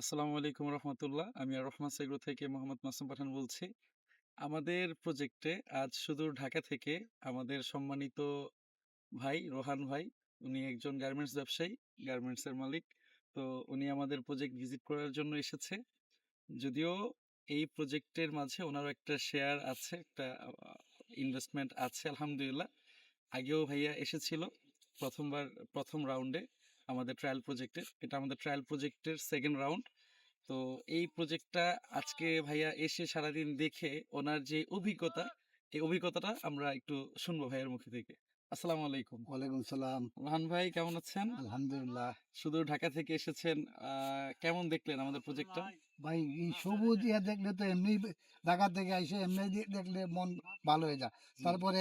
আসসালামু আলাইকুম রহমতুল্লাহ। আমি আর রহমান সেগ্রো থেকে মোহাম্মদ মাসুম পাঠান বলছি। আমাদের প্রজেক্টে আজ সুদূর ঢাকা থেকে আমাদের সম্মানিত ভাই রোহান ভাই, উনি একজন গার্মেন্টস ব্যবসায়ী, গার্মেন্টসের মালিক। তো উনি আমাদের প্রজেক্ট ভিজিট করার জন্য এসেছে। যদিও এই প্রজেক্টের মাঝে ওনারও একটা শেয়ার আছে, একটা ইনভেস্টমেন্ট আছে আলহামদুলিল্লাহ। আগেও ভাইয়া এসেছিল প্রথমবার, প্রথম রাউন্ডে আমাদের ট্রায়াল প্রজেক্টের। এটা আমাদের ট্রায়াল প্রজেক্টের সেকেন্ড রাউন্ড। তো এই প্রজেক্টটা আজকে ভাইয়া এসে সারাদিন দেখে ওনার যে অভিজ্ঞতা, এই অভিজ্ঞতাটা আমরা একটু শুনবো ভাইয়ের মুখে থেকে। আসসালামু আলাইকুম। ওয়ালাইকুম সালাম। রোহান ভাই কেমন আছেন? আলহামদুলিল্লাহ। শুধু ঢাকা থেকে এসেছেন, কেমন দেখলেন আমাদের প্রজেক্টটা? ভাই এই সবুজ দেখলে তো এমনি ঢাকা থেকে আইসে এমনি দেখলে মন ভালো হয়ে যায়। জি। তারপরে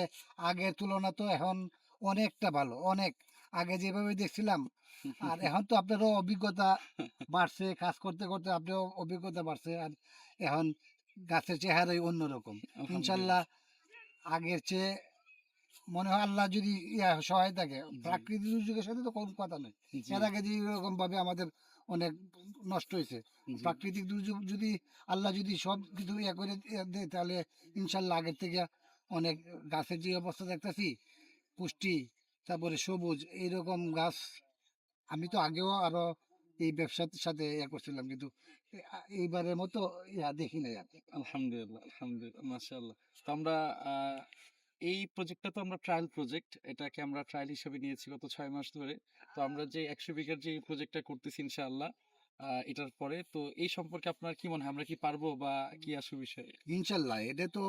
আগের তুলনা তো এখন অনেকটা ভালো, অনেক। আগে যেভাবে দেখছিলাম আর এখন তো আপনারও অভিজ্ঞতা বাড়ছে, কাজ করতে করতে আপনারও অভিজ্ঞতা বাড়ছে। আর এখন গাছের চেহারাই অন্যরকম। আলহামদুলিল্লাহ। ইনশাল্লাহ আগের চেয়ে মনে হয় আল্লাহ যদি সহায় থাকে, জি, প্রাকৃতিক দুর্যোগের সাথে তো কোনো কথা নেই। জি, এর আগে যে এরকম ভাবে আমাদের অনেক নষ্ট হয়েছে, জি। প্রাকৃতিক দুর্যোগ যদি আল্লাহ যদি সব কিছু করে দেয়, তাহলে ইনশাল্লাহ আগের থেকে অনেক গাছের যে অবস্থা দেখতেছি, পুষ্টি, তারপরে সবুজ এইরকম গাছ। আমি তো আগেও আরো এই ব্যবসার সাথে করছিলাম, কিন্তু এইবারের মতো দেখি নাই আর কি। আলহামদুলিল্লাহ, আলহামদুলিল্লাহ, মাশাআল্লাহ। তো আমরা এই প্রজেক্টটা তো আমরা ট্রায়াল প্রজেক্ট। এটাকে আমরা ট্রায়াল হিসেবে নিয়েছি গত ৬ মাস ধরে। তো আমরা যে ১০০ বিঘার যে প্রজেক্টটা করতেছি ইনশাআল্লাহ, এটার পরে তো এই সম্পর্কে আপনার কি মনে হয়? আমরা কি পারবো বা কি আসল বিষয়? ইনশাল্লাহ এটা তো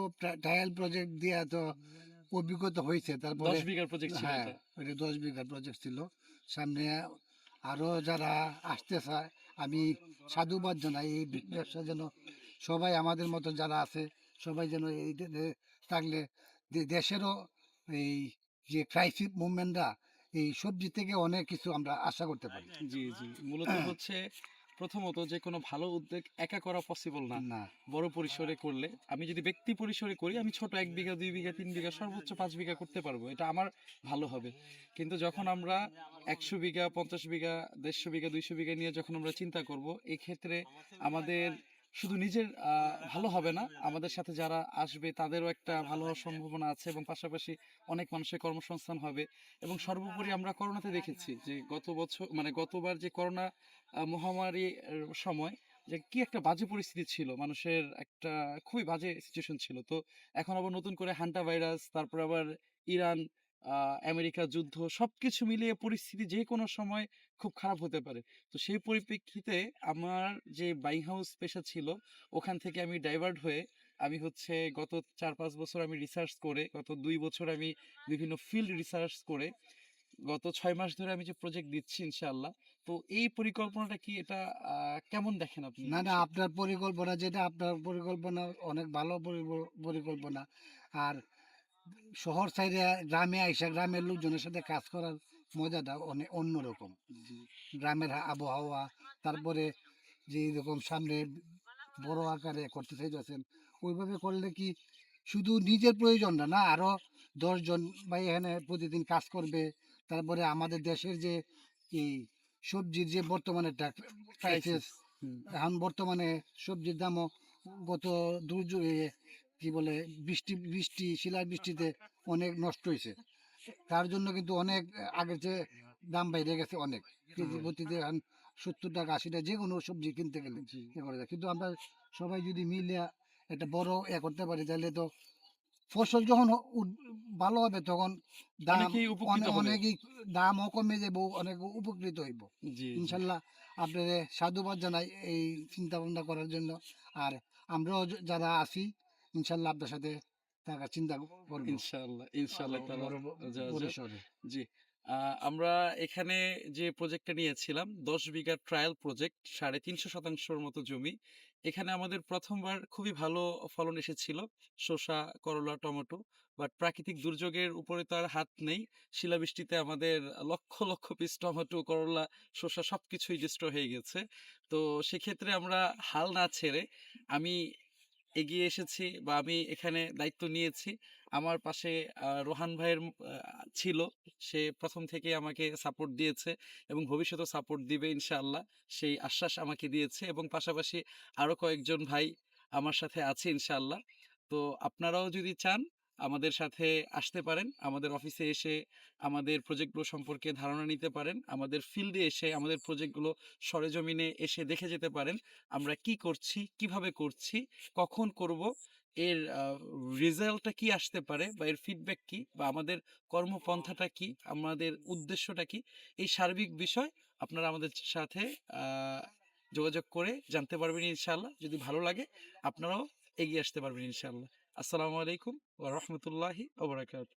ট্রায়াল প্রজেক্ট দিয়ে তো অভিজ্ঞতা হয়েছে। ১০ তারপরে বিঘার প্রজেক্ট ছিল হ্যাঁ, এটা। ওটা 10 বিঘার প্রজেক্ট ছিল। সামনে আরো যারা আসতে চায়, আমি সাধুবাদ জানাই এই ব্যবসা যেন সবাই আমাদের মতো যারা আছে সবাই যেন এইটাতে থাকলে দেশেরও এই যে ক্রাইসিস মুভমেন্টরা এই সবজি থেকে অনেক কিছু আমরা আশা করতে পারি। জি, জি। মূলত হচ্ছে প্রথমত যে কোনো ভালো উদ্যোগ একা করা পসিবল না। না, বড় পরিসরে করলে, আমি যদি ব্যক্তি পরিসরে করি, আমি ছোট ১ বিঘা, ২ বিঘা, ৩ বিঘা, সর্বোচ্চ ৫ বিঘা করতে পারবো। এটা আমার ভালো হবে। কিন্তু যখন আমরা ১০০ বিঘা, ৫০ বিঘা, ১৫০ বিঘা, ২০০ বিঘা নিয়ে যখন আমরা চিন্তা করব, এক্ষেত্রে আমাদের শুধু নিজের ভালো হবে না, আমাদের সাথে যারা আসবে তাদেরও একটা ভালো হওয়ার সম্ভাবনা আছে, এবং পাশাপাশি অনেক মানুষের কর্মসংস্থান হবে। এবং সর্বোপরি আমরা করোনাতে দেখেছি যে গত বছর, মানে গতবার যে করোনা মহামারীর সময় যে কি একটা বাজে পরিস্থিতি ছিল, মানুষের একটা খুবই বাজে সিচুয়েশন ছিল। তো এখন আবার নতুন করে হান্টা ভাইরাস, তারপর আবার ইরান, আমেরিকা যুদ্ধ, সবকিছু মিলিয়ে পরিস্থিতি যে কোনো সময় খুব খারাপ হতে পারে। তো সেই পরিপ্রেক্ষিতে আমার যে বাইং হাউস পেশা ছিল, ওখান থেকে আমি ডাইভার্ট হয়ে আমি হচ্ছে গত ৪-৫ বছর আমি রিসার্চ করে, গত ২ বছর আমি বিভিন্ন ফিল্ড রিসার্চ করে, গত ৬ মাস ধরে আমি যে প্রজেক্ট দিচ্ছি ইনশাআল্লাহ। তো এই পরিকল্পনাটা কি, এটা কেমন দেখেন আপনি না, না, বিষয়টা? আপনার পরিকল্পনা যেটা আপনার পরিকল্পনা অনেক ভালো পরিকল্পনা। আর শহর সাইডে গ্রামে আইসা গ্রামের লোকজনের সাথে কাজ করার মজাটা অনেক অন্যরকম। জি, গ্রামের আবহাওয়া, তারপরে যে এরকম সামনে বড় আকারে করতে চাইতেছেন, ওইভাবে করলে কি শুধু নিজের প্রয়োজনটা না, আরো 10 জন ভাই এখানে প্রতিদিন কাজ করবে। তারপরে আমাদের দেশের যে এই সবজির যে বর্তমানে একটা ক্রাইসিস, ক্রাইসিস। হুম, এখন বর্তমানে সবজির দামও গত দুর্যোগে কি বলে বৃষ্টি শিলা বৃষ্টিতে অনেক নষ্ট হয়েছে। তার জন্য কিন্তু অনেক আগের চেয়ে দাম বাইরে গেছে অনেক। কেজি জি, প্রতিতে এখন 70 টাকা 80 টাকা যে কোনো সবজি কিনতে গেলে জি। করে যায়। কিন্তু আমরা সবাই যদি মিলে একটা বড় করতে পারি, তাহলে তো ফসল যখন ভালো হবে তখন দাম অনেকেই উপকৃত হবে। অনেকই দামও কমে যাব, অনেক উপকৃত হইব। জি, জি। ইনশাল্লাহ আপনাদের সাধুবাদ জানাই এই চিন্তা ভাবনা করার জন্য। আর আমরাও যারা আছি ইনশাল্লাহ আপনার সাথে থাকার চিন্তা করবো ইনশাআল্লাহ, আরো ইনশাআল্লাহ তাআলা বড় যাওয়া যায়। পরিসরে। জি। আমরা এখানে যে প্রজেক্টটা নিয়েছিলাম ১০ বিঘার ট্রায়াল প্রজেক্ট, ৩৫০% মতো জমি। এখানে আমাদের ১ম বার খুবই ভালো ফলন এসেছিল। শসা, করলা, টমেটো। বাট প্রাকৃতিক দুর্যোগের উপরে তো আর হাত নেই। শিলাবৃষ্টিতে আমাদের লক্ষ, লক্ষ পিস টমেটো, করলা, শসা সবকিছুই ডিস্ট্রয় হয়ে গেছে। তো সেক্ষেত্রে আমরা হাল না ছেড়ে আমি এগিয়ে এসেছি বা আমি এখানে দায়িত্ব নিয়েছি, আমার পাশে রোহান ভাইয়ের ছিল। সে প্রথম থেকেই আমাকে সাপোর্ট দিয়েছে এবং ভবিষ্যতেও সাপোর্ট দিবে ইনশাআল্লাহ। সেই আশ্বাস আমাকে দিয়েছে এবং পাশাপাশি আরো কয়েকজন ভাই আমার সাথে আছে ইনশাআল্লাহ। তো আপনারাও যদি চান আমাদের সাথে আসতে পারেন। আমাদের অফিসে এসে আমাদের প্রজেক্টগুলো সম্পর্কে ধারণা নিতে পারেন। আমাদের ফিল্ডে এসে আমাদের প্রজেক্টগুলো সরেজমিনে এসে দেখে যেতে পারেন। আমরা কি করছি, কিভাবে করছি, কখন করব, এর রেজাল্টটা কি আসতে পারে বা এর ফিডব্যাক কি বা আমাদের কর্মপন্থাটা কি, আমাদের উদ্দেশ্যটা কি, এই সার্বিক বিষয় আপনারা আমাদের সাথে আহ, যোগাযোগ করে জানতে পারবেন ইনশাআল্লাহ। যদি ভালো লাগে আপনারাও এগিয়ে আসতে পারবেন ইনশাআল্লাহ। আসসালামু আলাইকুম ওয়া রাহমাতুল্লাহি ওয়া বারাকাতুহু।